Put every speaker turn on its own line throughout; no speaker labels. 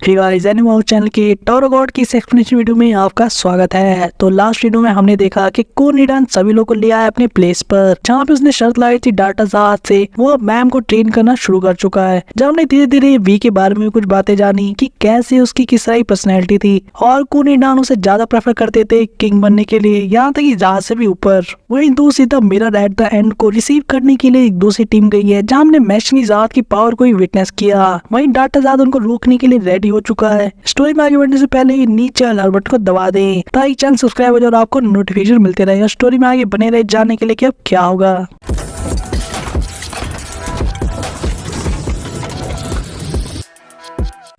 Hey guys, animal channel के टॉरो God की इस एक्सप्लेनेशन वीडियो में आपका स्वागत है। तो लास्ट वीडियो में हमने देखा कि कोनिडान सभी लोगों को ले आया अपने प्लेस पर, जहाँ पे उसने शर्त लाई थी डाटाजात से वो अब मैम को ट्रेन करना शुरू कर चुका है। जब हमने धीरे धीरे वी के बारे में कुछ बातें जानी कि कैसे उसकी किस तरह की पर्सनैलिटी थी और कोनिडान उसे ज्यादा प्रेफर करते थे किंग बनने के लिए, यहाँ तक कि जहाज से भी ऊपर। वहीं दूसरी तरफ मिरर एट द एंड को रिसीव करने के लिए एक दूसरी टीम गई है, जहाँ हमने मैशनी जात की पावर को विटनेस किया। वहीं डाटाजात उनको रोकने के लिए रेडी हो चुका है। स्टोरी में आगे बढ़ने से पहले ही नीचे लाल बटन को दबा दें ताकि चैनल सब्सक्राइब हो जाए और आपको नोटिफिकेशन मिलते रहे। स्टोरी में आगे बने रहे जानने के लिए कि अब क्या होगा।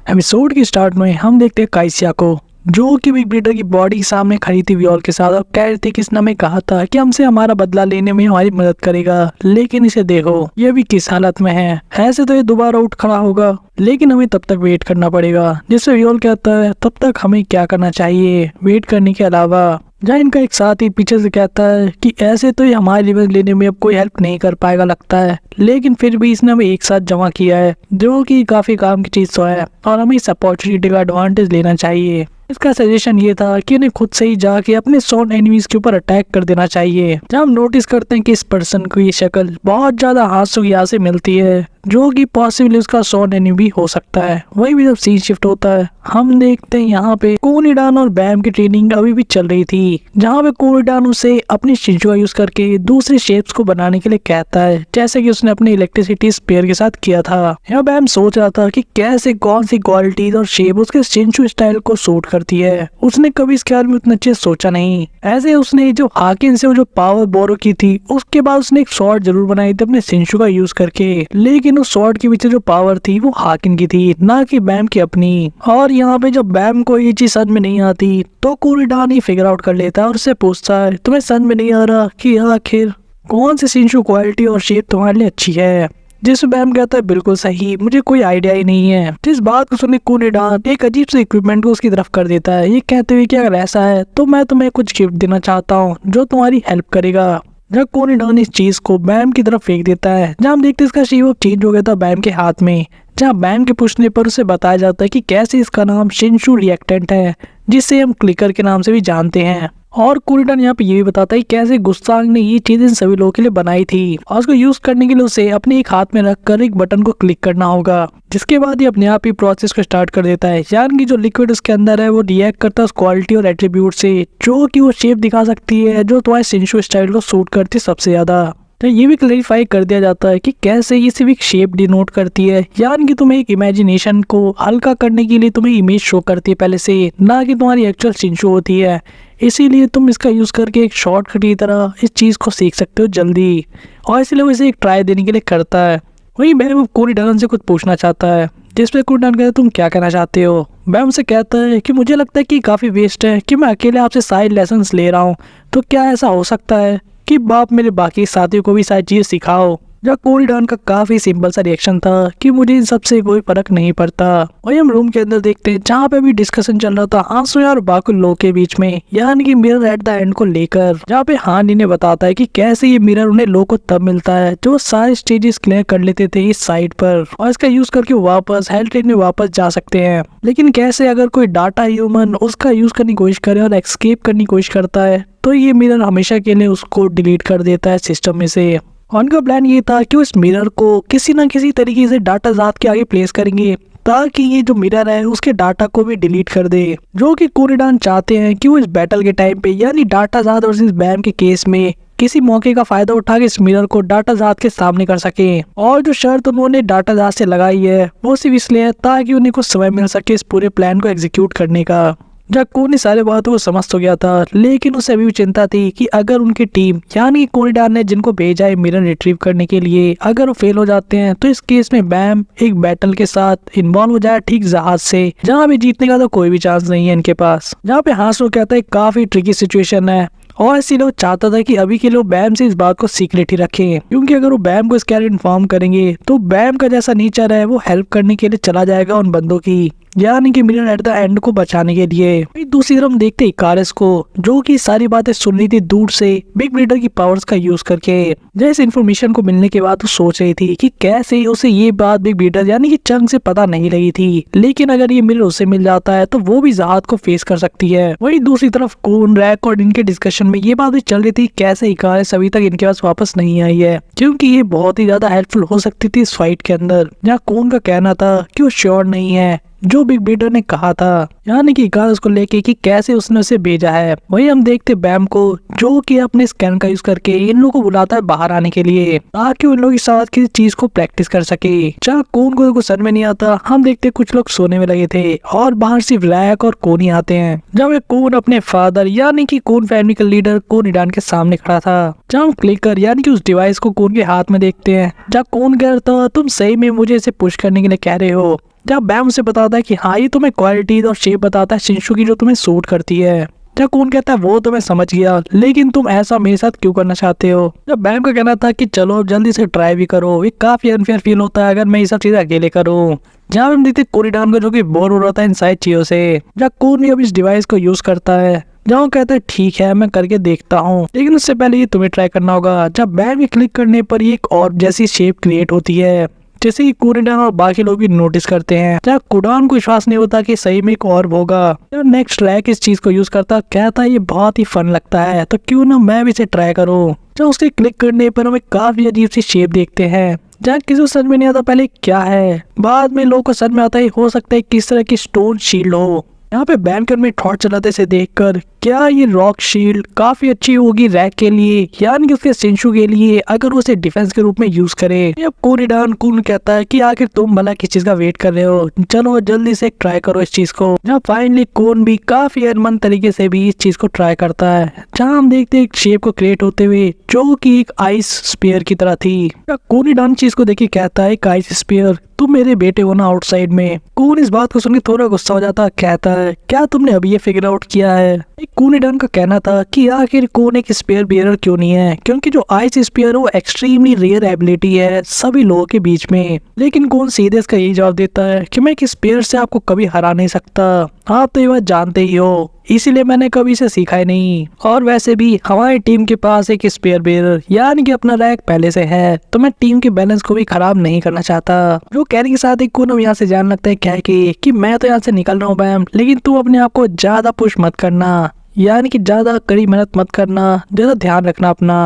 एपिसोड की स्टार्ट में हम देखते हैं काइसिया को, जो कि बिग ब्रीडर की बॉडी के सामने खड़ी थी वियोल के साथ और कह रही थी कि इसने हमें कहा था कि हमसे हमारा बदला लेने में हमारी मदद करेगा, लेकिन इसे देखो ये भी किस हालत में है। ऐसे तो ये दोबारा उठ खड़ा होगा, लेकिन हमें तब तक वेट करना पड़ेगा। जिससे वियोल कहता है तब तक हमें क्या करना चाहिए वेट करने के अलावा। जहाँ इनका एक साथी पीछे से कहता है कि ऐसे तो ये हमारे रिवेंज लेने में अब कोई हेल्प नहीं कर पाएगा लगता है, लेकिन फिर भी इसने हमें एक साथ जमा किया है, जो कि काफी काम की चीज तो है और हमें इस अपॉर्चुनिटी का एडवांटेज लेना चाहिए। इसका सजेशन ये था कि उन्हें खुद से ही जाके अपने सॉन एनिमीज के ऊपर अटैक कर देना चाहिए। जब हम नोटिस करते हैं कि इस पर्सन को ये शक्ल बहुत ज्यादा हादसों की यहाँ से मिलती है, जो कि पॉसिबली उसका सॉन एनिमी हो सकता है। वही भी जब सीन शिफ्ट होता है हम देखते हैं यहाँ पे कोनिडान और बैम की ट्रेनिंग अभी भी चल रही थी, जहाँ पे कोनिडान उसे अपनी शिंचुआ यूज करके दूसरे शेप्स को बनाने के लिए कहता है, जैसे कि उसने अपने इलेक्ट्रिसिटी स्पेयर के साथ किया था। यहाँ बैम सोच रहा था कि कैसे कौन सी क्वालिटीज और शेप उसके शिंचु स्टाइल को सूट करती है। उसने कभी इसके बारे में उतना अच्छे सोचा नहीं। ऐसे उसने जो हाकिन से जो पावर बोरो की थी, उसके बाद उसने एक शॉर्ट जरूर बनाई थी अपने शिंचु का यूज करके, लेकिन उस शॉर्ट के पीछे जो पावर थी वो हाकिन की थी, ना कि बैम की अपनी। और यहाँ पे जब बैम को ये चीज समझ में नहीं आती तो कोनिडान ही फिगर आउट कर लेता है और उससे पूछता है तुम्हें समझ में नहीं आ रहा कि आखिर कौन सी शिंचु क्वालिटी और शेप तुम्हारे लिए अच्छी है। जिस बैम कहता है बिल्कुल सही, मुझे कोई आइडिया ही नहीं है। जिस बात को सुनने कोनिडान एक अजीब से इक्विपमेंट को उसकी तरफ कर देता है, ये कहते हुए कि अगर ऐसा है तो मैं तुम्हें कुछ गिफ्ट देना चाहता हूँ जो तुम्हारी हेल्प करेगा। जब कोनिडान इस चीज को बैम की तरफ फेंक देता है, जहाँ हम देखते इसका शेप चेंज हो गया था बैम के हाथ में, जहाँ बैम के पूछने पर उसे बताया जाता है कि कैसे इसका नाम शिंचु रिएक्टेंट है, जिसे हम क्लिकर के नाम से भी जानते हैं। और कोनिडान यहाँ पे ये भी बताता है कैसे गुस्तांग ने ये चीज इन सभी लोगों के लिए बनाई थी और उसको यूज करने के लिए उसे अपने एक हाथ में रखकर एक बटन को क्लिक करना होगा, जिसके बाद ये अपने आप ही प्रोसेस को स्टार्ट कर देता है। यानी कि जो लिक्विड उसके अंदर है वो रिएक्ट करता है उस क्वालिटी और एट्रीब्यूट से, जो कि वो शेप दिखा सकती है जो तुम्हारे शिंचु स्टाइल को सूट करती है सबसे ज्यादा। तो ये भी क्लैरिफाई कर दिया जाता है कि कैसे ये सिर्फ एक शेप डिनोट करती है, यानी कि तुम्हें एक इमेजिनेशन को हल्का करने के लिए तुम्हें इमेज शो करती है पहले से, ना कि तुम्हारी एक्चुअल शिंचु होती है। इसीलिए तुम इसका यूज करके एक शॉर्टकट की तरह इस चीज को सीख सकते हो जल्दी, और इसलिए वो इसे एक ट्राई देने के लिए करता है। वही बैम कोनिडान से कुछ पूछना चाहता है, जिसपे कोनिडान कहता है तुम क्या कहना चाहते हो। बैम से कहता है कि मुझे लगता है कि काफी वेस्ट है कि मैं अकेले आपसे सारे लेसन ले रहा हूँ, तो क्या ऐसा हो सकता है कि बाप मेरे बाकी साथियों को भी सारी चीज सिखाओ। जब कोनिडान का काफी सिंपल सा रिएक्शन था कि मुझे इन सबसे कोई फर्क नहीं पड़ता। वही हम रूम के अंदर देखते हैं जहाँ पे भी डिस्कशन चल रहा था आंसू और बाकी लोगों के बीच में, यानी कि मिरर एट द एंड को लेकर, जहाँ पे हान इन्हें बताता है कि कैसे ये मिरर उन्हें लोगों को तब मिलता है जो सारे स्टेजेस क्लियर कर लेते थे इस साइड पर, और इसका यूज करके वापस हेल्थ ट्रेन में वापस जा सकते हैं। लेकिन कैसे अगर कोई डाटा ह्यूमन उसका यूज करने की कोशिश करे और एस्केप करने की कोशिश करता है तो ये मिरर हमेशा के लिए उसको डिलीट कर देता है सिस्टम में से। उनका प्लान ये था कि उस मिरर को किसी ना किसी तरीके से डाटाजात के आगे प्लेस करेंगे ताकि ये जो मिरर है उसके डाटा को भी डिलीट कर दे, जो कि कोनिडान चाहते हैं कि वो इस बैटल के टाइम पे यानी डाटाजात वर्सेस बैम के केस में किसी मौके का फायदा उठा के इस मिरर को डाटाजात के सामने कर सके। और जो शर्त उन्होंने डाटाजात से लगाई है वो सिर्फ इसलिए है ताकि उन्हें कुछ समय मिल सके इस पूरे प्लान को एग्जीक्यूट करने का। जब कोनी सारे बातों को समझ तो गया था, लेकिन उसे अभी भी चिंता थी कि अगर उनकी टीम यानी कोनिडान ने जिनको भेजा है मिरर रिट्रीव करने के लिए, अगर वो फेल हो जाते हैं तो इस केस में बैम एक बैटल के साथ इन्वॉल्व हो जाए ठीक जहाज से, जहाँ भी जीतने का तो कोई भी चांस नहीं है इनके पास। जहाँ पे हांसो कहता है काफी ट्रिकी सिचुएशन है और इसीलिए वो चाहता था कि अभी के लिए बैम से इस बात को सीक्रेट ही रखें, क्योंकि अगर वो बैम को इसके बारे में इन्फॉर्म करेंगे तो बैम का जैसा नेचर है वो हेल्प करने के लिए चला जाएगा उन बंदों की। यानी कि मिरर एट द एंड को बचाने के लिए। दूसरी तरफ हम देखते इकारिस को, जो कि सारी बातें सुन रही थी दूर से बिग ब्रीडर की पावर्स का यूज करके। जैसे इन्फॉर्मेशन को मिलने के बाद वो सोच रही थी कि कैसे उसे ये बात बिग ब्रीडर यानी कि चंग से पता नहीं लगी थी, लेकिन अगर ये मिरर उसे मिल जाता है तो वो भी जहाज को फेस कर सकती है। वही दूसरी तरफ कून, रैक और इनके डिस्कशन में ये बात भी चल रही थी कैसे इकारिस अभी तक इनके पास वापस नहीं आई है, क्योंकि ये बहुत ही ज्यादा हेल्पफुल हो सकती थी इस फाइट के अंदर। जहाँ कून का कहना था कि वो श्योर नहीं है जो बिग ब्रीडर ने कहा था, यानी कि इकारिस को लेके कि कैसे उसने उसे भेजा है। वही हम देखते बैम को, जो कि अपने स्कैन का यूज करके इन लोगों को बुलाता है बाहर आने के लिए, ताकि उन लोगों के साथ किसी चीज को प्रैक्टिस कर सके। जहाँ कून को कुछ समझ में नहीं आता, हम देखते कुछ लोग सोने में लगे थे और बाहर सिर्फ रैक और कून ही आते हैं। जब कून अपने फादर यानी कि कून फैमिली का लीडर कून ईडान के सामने खड़ा था, जहाँ हम क्लिकर यानी कि उस डिवाइस को कून के हाथ में देखते हैं, जहाँ कून कहता तुम सही में मुझे इसे पुश करने के लिए कह रहे हो। जब बैम उसे बताता है कि हाँ ये तुम्हें क्वालिटी और शेप बताता है शिंशु की जो तुम्हें सूट करती है। जब कून कहता है वो तो मैं समझ गया, लेकिन तुम ऐसा मेरे साथ क्यों करना चाहते हो। जब बैम का कहना था कि चलो जल्दी से ट्राई भी करो, ये काफी अनफेयर फील होता है अगर मैं ये सब चीजें अकेले करूँ। जहाँ हम देखते कोरिडान को जो कि बोर हो रहा था इन सारी चीजों से, जब कून भी अब इस डिवाइस को यूज करता है, जहाँ कहता है ठीक है मैं करके देखता हूँ, लेकिन उससे पहले ये तुम्हें ट्राई करना होगा। जब बैम के क्लिक करने पर ये एक ऑर्ब जैसी शेप क्रिएट होती है, जैसे कि कोरिडान और बाकी लोग भी नोटिस करते हैं। जब कुडान को विश्वास नहीं होता कि सही में एक ऑर्ब होगा। जब नेक्स्ट रैक इस चीज को यूज करता, कहता है ये बहुत ही फन लगता है तो क्यों ना मैं भी इसे ट्राई करूँ। जब उसके क्लिक करने पर हमें काफी अजीब सी शेप देखते हैं, जहाँ किसी को समझ में नहीं आता पहले क्या है, बाद में लोगों को समझ में आता है हो सकता है किस तरह की स्टोन शील्ड हो। यहाँ पे बैंकर में थॉट चलाते से देखकर क्या ये रॉक शील्ड काफी अच्छी होगी रैक के लिए, यानी कि उसके शिंशु के लिए अगर उसे डिफेंस के रूप में यूज करे। अब कोरिडान कून कहता है कि आखिर तुम भला किस चीज का वेट कर रहे हो, चलो जल्दी से ट्राई करो इस चीज को। जहाँ फाइनली कून भी काफी अनमन तरीके से भी इस चीज को ट्राई करता है, जहाँ हम देखते हैं एक शेप को क्रिएट होते हुए जो कि एक आइस स्पेयर की तरह थी। कोरिडान चीज को देखिए कहता है एक आइस स्पेयर, तुम मेरे बेटे हो ना आउटसाइड में। कून इस बात को सुन के थोड़ा गुस्सा हो जाता, कहता है क्या तुमने अभी ये फिगर आउट किया है। कोरिडान का कहना था कि आखिर कौन एक स्पेयर बियरर क्यों नहीं है, क्योंकि जो आइस स्पेयर वो एक्सट्रीमली रेयर एबिलिटी है सभी लोगों के बीच में। लेकिन कौन सीधे इसका यही जवाब देता है कि मैं एक स्पेयर से आपको कभी हरा नहीं सकता, आप तो ये बात जानते ही हो, इसीलिए मैंने कभी इसे सीखा ही नहीं। और वैसे भी हमारी टीम के पास एक स्पेयर बेरर यानी कि अपना रैक पहले से है, तो मैं टीम के बैलेंस को भी खराब नहीं करना चाहता। जो कहने के साथ एक कोन यहाँ से जान लगता है क्या है कि मैं तो यहाँ से निकल रहा हूँ बैम, लेकिन तू अपने आप को ज्यादा पुश मत करना, यानी कि ज्यादा कड़ी मेहनत मत करना, ज्यादा ध्यान रखना अपना।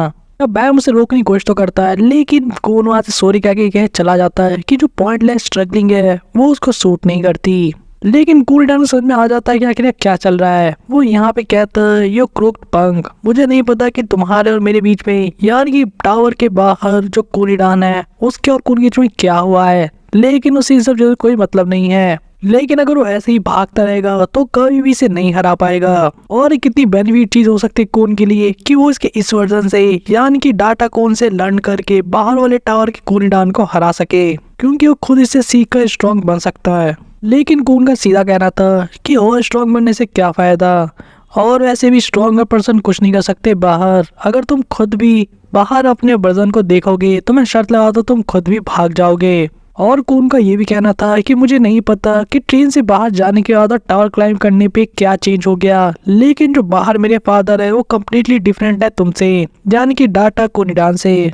अब बैम उसे रोकने की कोशिश तो करता है, लेकिन कौन वहाँ से सॉरी कह के चला जाता है कि जो पॉइंटलेस स्ट्रगलिंग है वो उसको सूट नहीं करती। लेकिन कोरिडान समझ में आ जाता है कि आखिर क्या चल रहा है। वो यहाँ पे कहता है यो क्रोक्ड पंक, मुझे नहीं पता कि तुम्हारे और मेरे बीच में यानी कि टावर के बाहर जो कोरिडान है उसके और कून के बीच में क्या हुआ है, लेकिन उसे सब जरूर कोई मतलब नहीं है। लेकिन अगर वो ऐसे ही भागता रहेगा तो कभी भी इसे नहीं हरा पाएगा। और कितनी बेनिफिट चीज हो सकती है कून के लिए कि वो इसके इस वर्जन से यानी कि डाटा कून से लर्न करके बाहर वाले टावर के कोरिडान को हरा सके, क्योंकि वो खुद इससे सीखकर स्ट्रॉन्ग बन सकता है। लेकिन कून का सीधा कहना था कि और स्ट्रॉन्ग बनने से क्या फायदा, और वैसे भी स्ट्रॉन्गर पर्सन कुछ नहीं कर सकते बाहर। अगर तुम खुद भी बाहर अपने वर्जन को देखोगे तो मैं शर्त लगा तुम खुद भी भाग जाओगे। और कून का ये भी कहना था कि मुझे नहीं पता कि ट्रेन से बाहर जाने के बाद टावर क्लाइंब करने पे क्या चेंज हो गया, लेकिन जो बाहर मेरे फादर है वो कम्प्लीटली डिफरेंट है तुमसे, यानी कि डाटा कोरिडान से।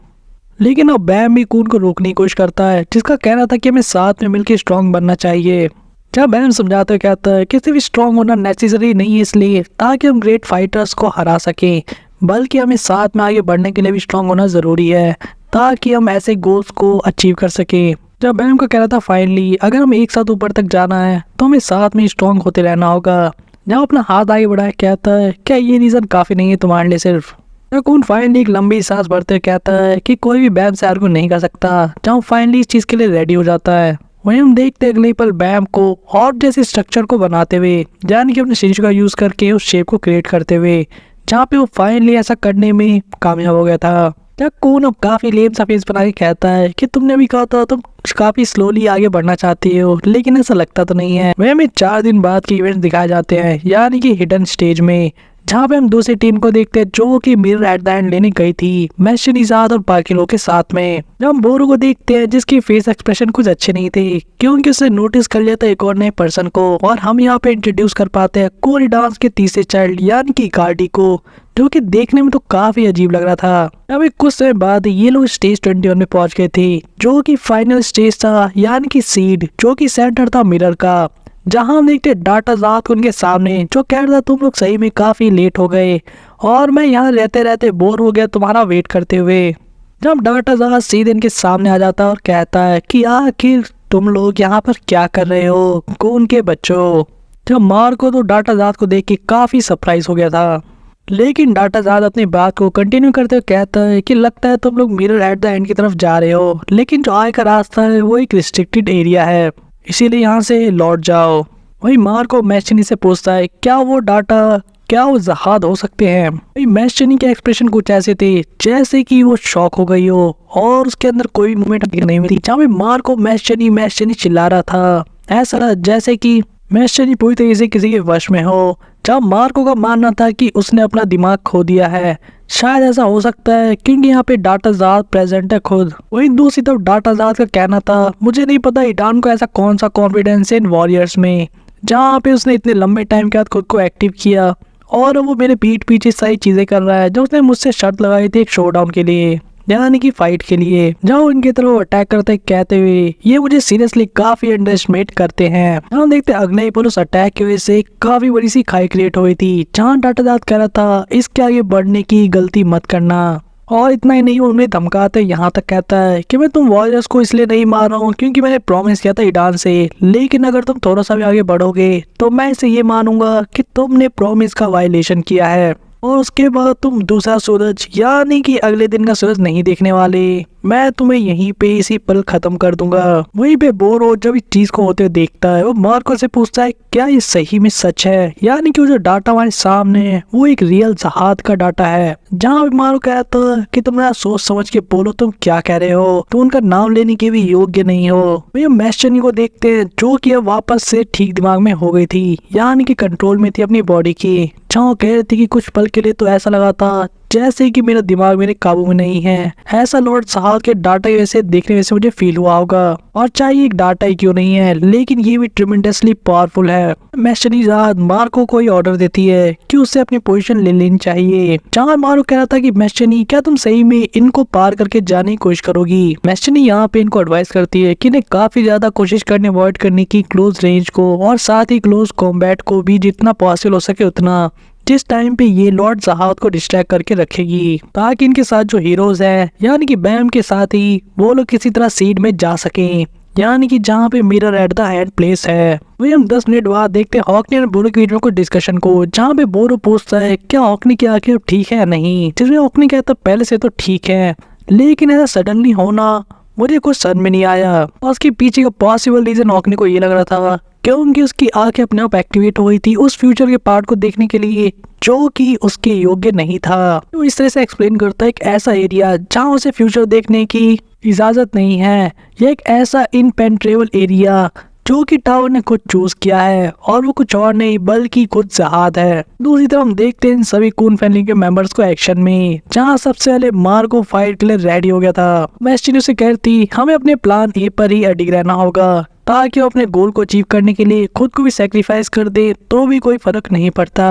लेकिन अब बैम भी कून को रोकने की कोशिश करता है, जिसका कहना था कि हमें साथ में मिलकर स्ट्रॉन्ग बनना चाहिए। जब बैम समझाते हुए कहता है कि सिर्फ स्ट्रॉन्ग होना नेसेसरी नहीं है इसलिए ताकि हम ग्रेट फाइटर्स को हरा सकें, बल्कि हमें साथ में आगे बढ़ने के लिए भी स्ट्रॉन्ग होना जरूरी है ताकि हम ऐसे गोल्स को अचीव कर सकें। जब बैम का कहना था फाइनली अगर हम एक साथ ऊपर तक जाना है तो हमें साथ में स्ट्रॉन्ग होते रहना होगा। जब अपना हाथ आगे बढ़ाया कहता है क्या ये रीजन काफी नहीं है तुम्हारे लिए सिर्फ। कून फाइनली एक लंबी सांस भरते हुए कहता है कि कोई भी बैम से आर्गू नहीं कर सकता। जब फाइनली इस चीज के लिए रेडी हो जाता है, वहीं हम देखते हैं अगले पल बैम को और जैसे स्ट्रक्चर को बनाते हुए, यानी कि अपने शिंशु का यूज करके उस शेप को क्रिएट करते हुए, जहाँ पे वो फाइनली ऐसा करने में कामयाब हो गया था। जब कून अब काफी लेम सा फेस बना के कहता है कि तुमने भी कहा था तुम काफी स्लोली आगे बढ़ना चाहती हो, लेकिन ऐसा लगता तो नहीं है। वह हमें 4 दिन बाद के इवेंट्स दिखाए जाते हैं, यानी कि हिडन स्टेज में, जहाँ पे हम दूसरी टीम को देखते हैं जो कि मिरर एट द एंड लेने गई थी मैशनीजाद और बाकी लोगों के साथ में। जब हम बोरो को देखते हैं जिसकी फेस एक्सप्रेशन कुछ अच्छे नहीं थे क्योंकि उसने नोटिस कर लिया था एक और नए पर्सन को, और हम यहाँ पे इंट्रोड्यूस कर पाते हैं कोरी डांस के तीसरे चाइल्ड यानी कि गार्डी को, जो कि देखने में तो काफी अजीब लग रहा था। अभी कुछ समय बाद ये लोग स्टेज 21 में पहुंच गए थे जो कि फाइनल स्टेज था यानी कि सीड, जो कि सेंटर था मिरर का, जहां हम देखते डाटा जात को उनके सामने जो कह रहा था तुम लोग सही में काफी लेट हो गए और मैं यहाँ रहते रहते बोर हो गया तुम्हारा वेट करते हुए। जब डाटा जात सीधे इनके सामने आ जाता है और कहता है कि आखिर तुम लोग यहाँ पर क्या कर रहे हो कौन के बच्चों। जब मार्को तो डाटा जात को देख के काफी सरप्राइज हो गया था, लेकिन डाटा जात अपनी बात को कंटिन्यू करते हुए कहता है कि लगता है तुम लोग मिरर एट द एंड की तरफ जा रहे हो, लेकिन जो आय का रास्ता है वो एक रिस्ट्रिक्टेड एरिया है, इसीलिए यहाँ से लौट जाओ। वही मार्को मैशनी से पूछता है क्या वो जहाज हो सकते हैं। वही मैशनी के एक्सप्रेशन कुछ ऐसे थे जैसे कि वो शॉक हो गई हो और उसके अंदर कोई मूवमेंट नहीं हुई थी। जहाँ पे मार्को मैशनी चिल्ला रहा था, ऐसा जैसे कि मैशनी पूरी तरीके से किसी के वश में हो। जब मार्को का मानना था कि उसने अपना दिमाग खो दिया है, शायद ऐसा हो सकता है क्योंकि यहाँ पे डाटा जात प्रेजेंट है खुद। वहीं दूसरी तरफ डाटा जात का कहना था मुझे नहीं पता ईडान को ऐसा कौन सा कॉन्फिडेंस है इन वॉरियर्स में जहाँ पे उसने इतने लंबे टाइम के बाद खुद को एक्टिव किया और वो मेरे पीठ पीछे सारी चीजें कर रहा है जो उसने मुझसे शर्त लगाई थी एक शोडाउन के लिए यानी कि फाइट के लिए। जब उनकी तरफ अटैक करते कहते हुए ये मुझे सीरियसली काफी अंडरएस्टिमेट करते हैं। हम देखते अगले ही पुलिस अटैक की वजह से काफी बड़ी सी खाई क्रिएट हुई थी जहाँ डाटा जात कह रहा था इसके आगे बढ़ने की गलती मत करना, और इतना ही नहीं उन्हें धमकाते यहाँ तक कहता है कि मैं तुम वॉरियर्स को इसलिए नहीं मार रहा हूँ क्योंकि मैंने प्रॉमिस किया था ईडान से, लेकिन अगर तुम थोड़ा सा भी आगे बढ़ोगे तो मैं इसे ये मानूंगा कि तुमने प्रॉमिस का वायलेशन किया है और उसके बाद तुम दूसरा सूरज यानी कि अगले दिन का सूरज नहीं देखने वाले। मैं तुम्हें यहीं पे इसी पल खत्म कर दूंगा। वहीं पे बोरो जब इस चीज को होते देखता है वो मार्को से पूछता है क्या ये सही में सच है, यानी कि वो जो डाटा हमारे सामने है वो एक रियल जहाज का डाटा है। जहाँ भी मार्को कहता है कि तुम ना सोच समझ के बोलो तुम क्या कह रहे हो, तुम उनका नाम लेने के भी योग्य नहीं हो। वही मैशनी को देखते हैं जो कि अब वापस से ठीक दिमाग में हो गई थी यानी कि कंट्रोल में थी अपनी बॉडी की। जहाँ कह रही थी कि कुछ पल के लिए तो ऐसा लगा था जैसे कि मेरा दिमाग मेरे काबू में नहीं है, ऐसा लॉर्ड साहब के डाटा वैसे देखने वैसे मुझे फील हुआ होगा, और चाहे एक डाटा ही क्यों नहीं है लेकिन ये भी ट्रिमेंडसली पावरफुल है। मैशनीजाद मार्को को ही ऑर्डर देती है कि उससे अपनी पोजीशन ले लेनी चाहिए। जहाँ मार्को कह रहा था कि मैशनी क्या तुम सही में इनको पार करके जाने की कोशिश करोगी। मैशनी यहाँ पे इनको एडवाइस करती है कि इन्हें काफी ज्यादा कोशिश करनी अवॉइड करने की क्लोज रेंज को और साथ ही क्लोज कॉम्बैट को भी जितना पॉसिबल हो सके उतना, जिस टाइम पे ये लॉर्ड जहाद को डिस्ट्रैक्ट करके रखेगी ताकि इनके साथ जो हीरोज हैं यानी कि बैम के साथ ही वो लोग किसी तरह सीड में जा सकें, यानी कि जहाँ पे mirror at the hand place है। वही हम 10 मिनट बाद देखते हैं हॉकनी और बोरो के वीडियो को डिस्कशन को, जहाँ पे बोरो पूछता है क्या हॉकनी की आखिर अब ठीक है या नहीं, जिसमें हॉकनी कहता है पहले से तो ठीक है लेकिन ऐसा सडनली होना मुझे कुछ समझ में नहीं आया। और उसके पीछे का पॉसिबल रीजन हॉकनी को ये लग रहा था क्योंकि उसकी आंखें अपने आप एक्टिवेट हो गई थी उस फ्यूचर के पार्ट को देखने के लिए जो कि उसके योग्य नहीं था। तो इस तरह से एक्सप्लेन करता है एक ऐसा एरिया जहाँ उसे फ्यूचर देखने की इजाजत नहीं है, ये एक ऐसा इनपेनिट्रेबल एरिया जो कि टावर ने खुद चूज किया है और वो कुछ और नहीं बल्कि खुद जहाद है। दूसरी तरफ हम देखते हैं इन सभी कून फैमिली के मेंबर्स को एक्शन में, जहां सबसे पहले मार्को फाइट के लिए रेडी हो गया था। मैशनी उसे कहती हमें अपने प्लान ए पर ही अडिग रहना होगा ताकि वो अपने गोल को अचीव करने के लिए खुद को भी सेक्रीफाइस कर दे तो भी कोई फर्क नहीं पड़ता।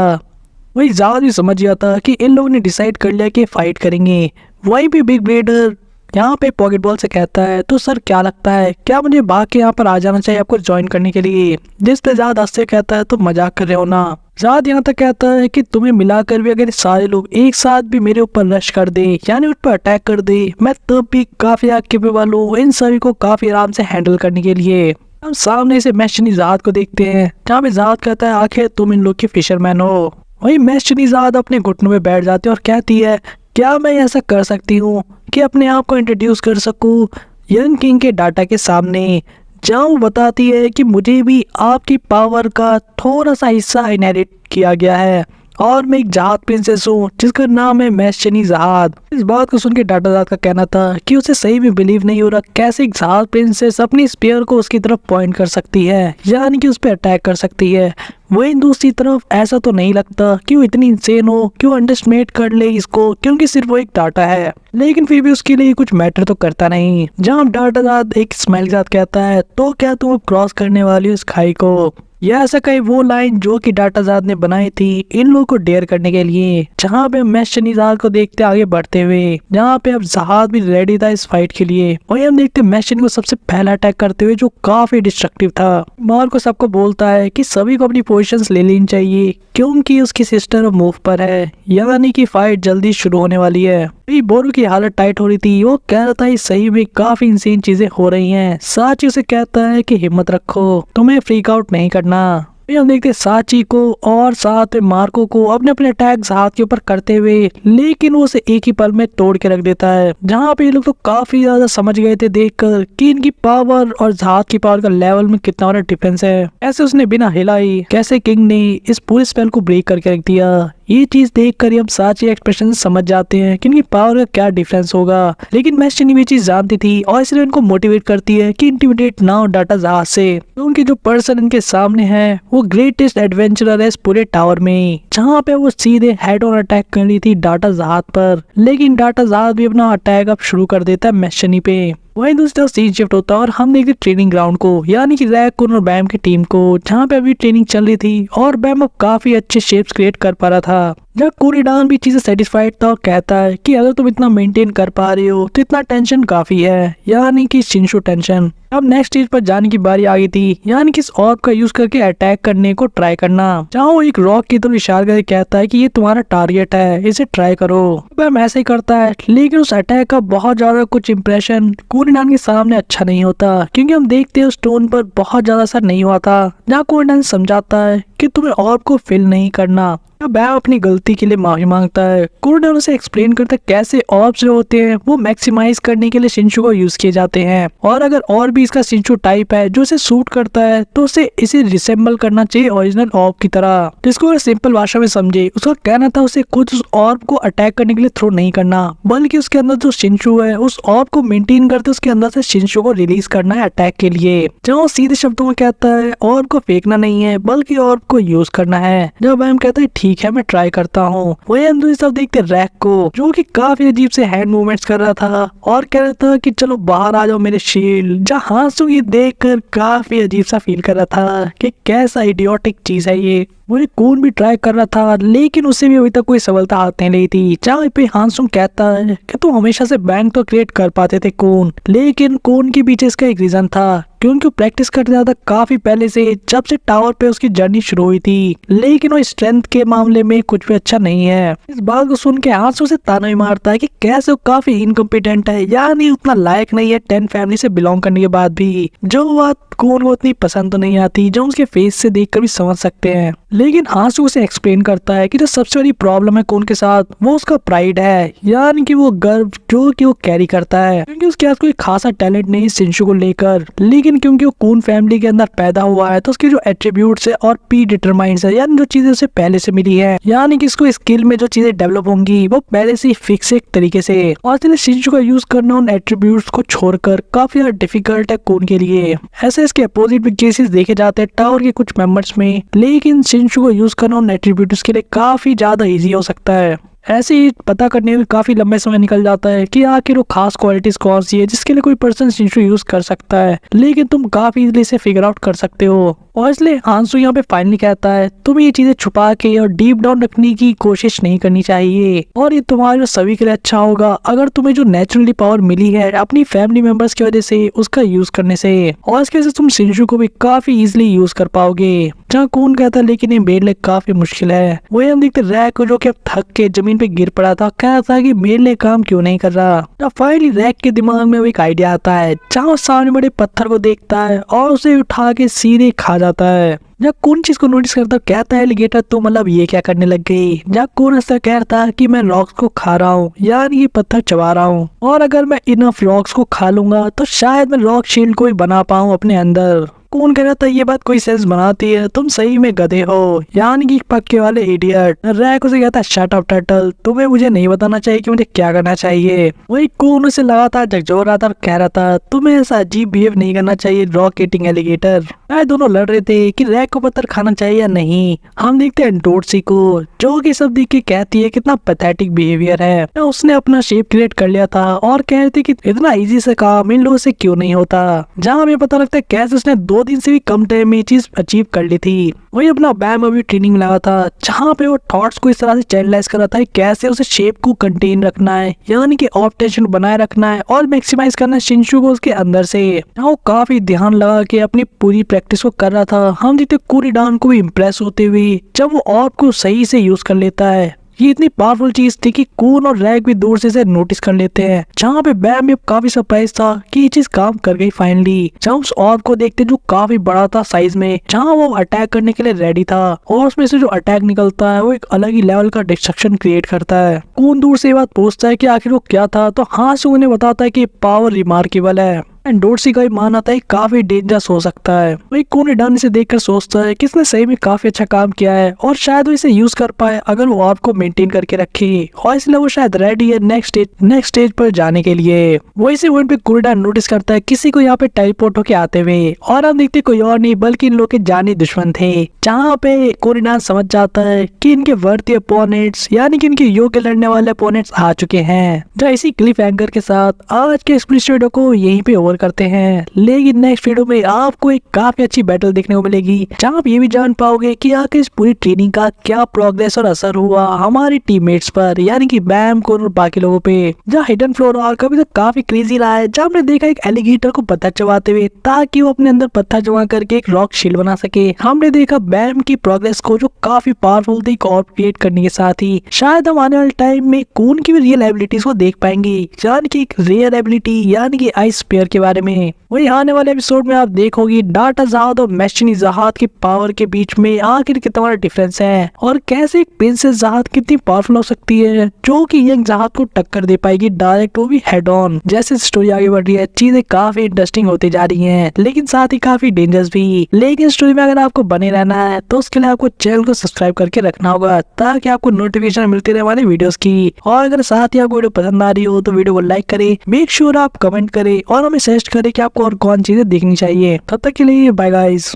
वही ज्यादा भी समझ जाता कि इन लोगों ने डिसाइड कर लिया कि फाइट करेंगे। वही भी बिग ब्रेडर यहाँ पे पॉकेट बॉल से कहता है तो सर क्या लगता है क्या मुझे भाग के यहाँ पर आ जाना चाहिए आपको ज्वाइन करने के लिए, जिस पे जाद हंसते कहता है तो मजाक कर रहे हो ना। जाद यहाँ तक कहता है कि तुम्हें मिलाकर भी अगर सारे लोग एक साथ भी मेरे ऊपर रश कर दे यानी उस पर अटैक कर दे मैं तब भी काफी कैपेबल हूँ इन सभी को काफी आराम से हैंडल करने के लिए। हम सामने से मैशनी जाद को देखते हैं जहाँ पे जाद कहता है आखिर तुम इन लोग के फिशरमैन हो। वही मैशनी जाद अपने घुटनों में बैठ जाती है और कहती है क्या मैं ऐसा कर सकती हूँ कि अपने आप को इंट्रोड्यूस कर सकूँ यंग किंग के डाटा के सामने, जहाँ वो बताती है कि मुझे भी आपकी पावर का थोड़ा सा हिस्सा इनहेरिट किया गया है और मैं एक जहाद प्रिंसेस हूँ जिसका नाम है मैशनी जहाद। इस बात को सुन के डाटाजाद का कहना था कि उसे सही में बिलीव नहीं हो रहा कैसे एक जहाद प्रिंसेस अपनी स्पीयर को उसकी तरफ पॉइंट कर सकती है, यानी कि उस पर अटैक कर सकती है। वहीं दूसरी तरफ ऐसा तो नहीं लगता कि वो इतनी इंसेन हो कि वो अंडरस्टिमेट कर ले इसको, क्योंकि सिर्फ वो एक डाटा है। लेकिन फिर भी उसके लिए कुछ मैटर तो करता नहीं। जहाँ डाटाजाद एक स्माइल के साथ कहता है, तो क्या तुम अब क्रॉस करने वाली हो इस खाई को। यह ऐसा कहीं वो लाइन जो कि डाटाजाद ने बनाई थी इन लोगों को डेयर करने के लिए। जहाँ पे हम मैशनी जहाद को देखते आगे बढ़ते हुए, जहाँ पे अब जहाद भी रेडी था इस फाइट के लिए। वही हम देखते मैशनी को सबसे पहला अटैक करते हुए जो काफी डिस्ट्रक्टिव था। मार को सबको बोलता है कि सभी को अपनी पोजीशंस ले लेनी चाहिए क्योंकि उसकी सिस्टर मूव पर है, यानी कि फाइट जल्दी शुरू होने वाली है। बोरो की हालत टाइट हो रही थी। वो कह रहा था सही में काफी इंसेन चीजें हो रही हैं। साची उसे कहता है कि हिम्मत रखो, तुम्हें फ्रीक आउट नहीं करना। हम देखते साची को और साथ में मार्को को अपने अपने अटैक्स हाथ के ऊपर करते हुए, लेकिन वो उसे एक ही पल में तोड़ के रख देता है। जहाँ पे ये लोग तो काफी ज्यादा समझ गए थे देखकर कि इनकी पावर और हाथ की पावर का लेवल में कितना बड़ा डिफरेंस है। ऐसे उसने बिना हिलाई कैसे किंग ने इस पूरे स्पेल को ब्रेक करके रख दिया। ये चीज देखकर हम साची एक्सप्रेशन समझ जाते हैं कि इनकी पावर का क्या डिफरेंस होगा। लेकिन मैशनी भी चीज जानती थी और इसलिए उनको मोटिवेट करती है कि इंटिमिडेट ना हो डाटा जहाज से। तो उनके जो पर्सन इनके सामने है वो ग्रेटेस्ट एडवेंचरर है इस पूरे टावर में। जहाँ पे वो सीधे हेड ऑन अटैक कर रही थी डाटा जहाज पर, लेकिन डाटा जहाज भी अपना अटैक अब शुरू कर देता है मैशनी पे। वहीं दूसरी तरफ सीन शिफ्ट होता है और हम देखते ट्रेनिंग ग्राउंड को, यानी कि रैकून और बैम की टीम को, जहाँ पे अभी ट्रेनिंग चल रही थी और बैम अब काफी अच्छे शेप्स क्रिएट कर पा रहा था। जब कोरिडान भी चीजें सेटिस्फाइड था और कहता है कि अगर तुम इतना मेंटेन कर पा रहे हो तो इतना टेंशन काफी है, यानी कि शिंशु टेंशन। अब नेक्स्ट स्टेज पर जाने की बारी आ गई थी, यानी कि इस ऑर्ब का यूज करके अटैक करने को ट्राई करना। जहाँ वो एक रॉक की तरफ इशारा करके कहता है कि ये तुम्हारा टारगेट है, इसे ट्राई करो। बैम ऐसे ही करता है, लेकिन उस अटैक का बहुत ज्यादा कुछ इंप्रेशन कोरिडान के सामने अच्छा नहीं होता, क्योंकि हम देखते हैं स्टोन पर बहुत ज्यादा असर नहीं हुआ था। जहाँ कोरिडान समझाता है कि तुम्हें ऑर्ब को फिल नहीं करना। बैम अपनी गलती के लिए माफी मांगता है। कोरिडान उसे एक्सप्लेन करता है कैसे ऑर्ब्स जो होते हैं वो मैक्सिमाइज करने के लिए शिंशु को यूज किए जाते हैं, और अगर और भी इसका शिंशु टाइप है जो इसे सूट करता है तो इसे रिसेंबल करना चाहिए ओरिजिनल ऑर्ब की तरह। जिसको अगर सिंपल भाषा में समझे, उसका कहना था उसे खुद उस ऑर्ब को अटैक करने के लिए थ्रो नहीं करना, बल्कि उसके अंदर जो शिंशु है उस ऑर्ब को मेंटेन करते उसके अंदर से शिंशु को रिलीज करना है अटैक के लिए। जहाँ वो सीधे शब्दों में कहता है ऑर्ब को फेंकना नहीं है बल्कि ऑर्ब को यूज करना है। जब बैम कहता है ठीक है मैं ट्राई करता हूँ। वही हम दूसरी तरफ देखते रैक को, जो कि काफी अजीब से हैंड मूवमेंट्स कर रहा था और कह रहा था कि चलो बाहर आ जाओ मेरे शील्ड। जहाँ हांसू ये देखकर काफी अजीब सा फील कर रहा था कि कैसा इडियोटिक चीज है ये। मुझे कौन भी ट्राई कर रहा था, लेकिन उसे भी अभी तक कोई सफलता हाथ नहीं ली थी। जहाँ पे हांसुंग कहता है कि तुम हमेशा से बैंक तो क्रिएट कर पाते थे कौन, लेकिन कौन के पीछे इसका एक रीजन था, क्योंकि वो प्रैक्टिस करते था काफी पहले से, जब से टावर पे उसकी जर्नी शुरू हुई थी, लेकिन वो स्ट्रेंथ के मामले में कुछ भी अच्छा नहीं है। इस बात को सुन के आंसू से ताना भी मारता है कि कैसे वो काफी इनकम्पिटेंट है, यानी उतना लायक नहीं है 10 फैमिली से बिलोंग करने के बाद भी। जो बात कौन को उतनी पसंद तो नहीं आती, जो उसके फेस से देखकर भी समझ सकते हैं। लेकिन आंसू उसे एक्सप्लेन करता है कि जो सबसे बड़ी प्रॉब्लम है कौन के साथ वो उसका प्राइड है, यानी कि वो गर्व जो कि वो कैरी करता है, क्योंकि उसके पास कोई खासा टैलेंट नहीं शिंशु को लेकर, लेकिन क्योंकि वो कून फैमिली के अंदर पैदा हुआ है तो उसके जो एट्रीब्यूट्स है और पी डिटरमाइंस है, यानी जो चीजें उसे पहले से मिली है, यानी कि इसको स्किल में जो चीजें डेवलप होंगी वो पहले से फिक्स एक तरीके से, और इसलिए शिंशु का यूज करना उन एट्रीब्यूट्स को छोड़कर काफी ज्यादा डिफिकल्ट है कून के लिए। ऐसे इसके अपोजिट भी केसेस देखे जाते हैं टावर के कुछ मेंबर्स में, लेकिन शिंशु को यूज करना उन एट्रीब्यूट्स के लिए काफी ज्यादा इजी हो सकता है। ऐसे ही पता करने में काफी लंबे समय निकल जाता है कि आखिर वो खास क्वालिटीज कौन सी है जिसके लिए कोई पर्सन शिंशु यूज कर सकता है, लेकिन तुम काफी इजीली से फिगर आउट कर सकते हो। और इसलिए आंसू यहाँ पे फाइनली कहता है तुम्हें ये चीजें छुपा के और डीप डाउन रखने की कोशिश नहीं करनी चाहिए, और ये तुम्हारे सभी के लिए अच्छा होगा अगर तुम्हें जो नेचुरली पावर मिली है अपनी फैमिली मेंबर्स की वजह से उसका यूज करने से, और इसके वजह से तुम शिंशु को भी काफी इजिली यूज कर पाओगे। जहाँ कौन कहता है लेकिन ये मेरे लिए काफी मुश्किल है। वही हम देखते रैक जो कि अब थक के जमीन पे गिर पड़ा था, कह रहा था कि मेरे लिए काम क्यों नहीं कर रहा। फाइनली रैक के दिमाग में एक आइडिया आता है, जहाँ सामने बड़े पत्थर को देखता है और उसे उठा के सीधे खा जाता है। जब कौन चीज को नोटिस करता कहता है एलिगेटर तो मतलब ये क्या करने लग गई। जब कौन ऐसा कहता कि मैं रॉक्स को खा रहा हूँ, यानी ये पत्थर चबा रहा हूँ, और अगर मैं इनफ रॉक्स को खा लूंगा तो शायद मैं रॉक शील्ड को ही बना पाऊँ अपने अंदर। कौन कह रहा था ये बात कोई सेंस बनाती है, तुम सही में गधे हो, यानी कि पक्के वाले इडियट। रैक उसे कहता है शट अप टर्टल, तुम्हें मुझे नहीं बताना चाहिए कि मुझे क्या करना चाहिए। वही कौन उसे लगातार झकझोर रहा था और कह रहा था तुम्हें ऐसा अजीब बिहेव नहीं करना चाहिए रॉक ईटिंग एलिगेटर। दोनों लड़ रहे थे कि रैक को पत्थर खाना चाहिए या नहीं। हम देखते हैं डोटसी को जो कि सब देख के कहती है कितना पैथेटिक बिहेवियर है। उसने अपना शेप क्रिएट कर लिया था और कह रही थी कि इतना इजी से काम इन लोगों से क्यों नहीं होता। जहाँ हमें पता लगता है कैसे उसने 2 दिन से भी कम टाइम में ये चीज अचीव कर ली थी। वही अपना बैम अभी ट्रेनिंग लगा था जहाँ पे वो थॉट्स को इस तरह से चैनलाइज कर रहा था कैसे उसे शेप को कंटेन रखना है, यानी कि ऑफ टेंशन बनाए रखना है और मैक्सिमाइज करना है शिनशु को उसके अंदर से। वो काफी ध्यान लगा के अपनी पूरी प्रैक्टिस को कर रहा था। हम देखते कुरीडान को भी इम्प्रेस होते हुए जब वो ऑफ को सही से यूज कर लेता है। ये इतनी पावरफुल चीज थी कि कून और रैक भी दूर से इसे नोटिस कर लेते हैं। जहाँ पे बैम भी काफी सरप्राइज था कि ये चीज काम कर गई फाइनली। जब उस ऑर्ब को देखते जो काफी बड़ा था साइज में, जहाँ वो अटैक करने के लिए रेडी था और उसमें से जो अटैक निकलता है वो एक अलग ही लेवल का डिस्ट्रक्शन क्रिएट करता है। कून दूर से ये बात पूछता है कि आखिर वो क्या था, तो हाँ से उन्हें बताता है कि पावर रिमार्केबल है। डोटसी का भी मानना था काफी डेंजरस हो सकता है। वही कोनिडान इसे देखकर सोचता है कि इसने सही में काफी अच्छा काम किया है और शायद वो इसे यूज कर पाए अगर वो ऑर्ब को मेंटेन करके रखे, और इसलिए वो शायद रेडी है नेक्स्ट स्टेज पर जाने के लिए। वही से पॉइंट पे कोनिडान नोटिस करता है किसी को यहाँ पे टेलीपोर्ट होके आते हुए, और हम देखते कोई और नहीं बल्कि इन लोग के जानी दुश्मन थे। जहाँ पे कोनिडान समझ जाता है कि इनके वर्दी अपोनेंट्स यानी कि इनके योग्य लड़ने वाले अपोनेंट्स आ चुके हैं। जो इसी क्लिफ एंगर के साथ आज के एक्सप्लिसिट वीडियो को यहीं पे ओवर करते हैं, लेकिन नेक्स्ट वीडियो में आपको एक काफी अच्छी बैटल देखने को मिलेगी जहां आप ये भी जान पाओगे कि आखिर इस पूरी ट्रेनिंग का क्या प्रोग्रेस और असर हुआ हमारी टीममेट्स पर, यानी कि बैम को और बाकी लोगों पे। जहाँ हिडन फ्लोर और कभी तो काफी क्रेजी रहा है, जहाँ हमने देखा एक एलिगेटर को पत्थर चबाते हुए ताकि वो अपने अंदर पत्थर जमा करके एक रॉक शील्ड बना सके। हमने देखा बैम की प्रोग्रेस को जो काफी पावरफुल थी क्रिएट करने के साथ ही शायद हम आने वाले टाइम में कून की भी रियल एबिलिटीज को देख पाएंगे, यानी कि एक रेयर एबिलिटी यानी कि आइस स्पेयर के बारे में। वही आने वाले एपिसोड में आप देखोगे डाटा जहाज और मैशनी जहाज की पावर के बीच में आखिर कितना बड़ा डिफरेंस है और कैसे एक प्रिंसेस जहाज कितनी पावरफुल हो सकती है जो कि यंग जहाज को टक्कर दे पाएगी डायरेक्ट, वो भी हेड ऑन। जैसे स्टोरी आगे बढ़ रही है चीजें काफी इंटरेस्टिंग होती जा रही हैं, लेकिन साथ ही काफी डेंजरस भी। लेकिन स्टोरी में अगर आपको बने रहना है तो उसके लिए आपको चैनल को सब्सक्राइब करके रखना होगा ताकि आपको नोटिफिकेशन मिलती रहे हमारे वीडियोस की। और अगर साथ ही आपको वीडियो पसंद आ रही हो तो वीडियो को लाइक करें, मेक श्योर आप कमेंट करें और हमें सजेस्ट करें कि आपको और कौन चीजें देखनी चाहिए। तब तक के लिए बाय गाइस।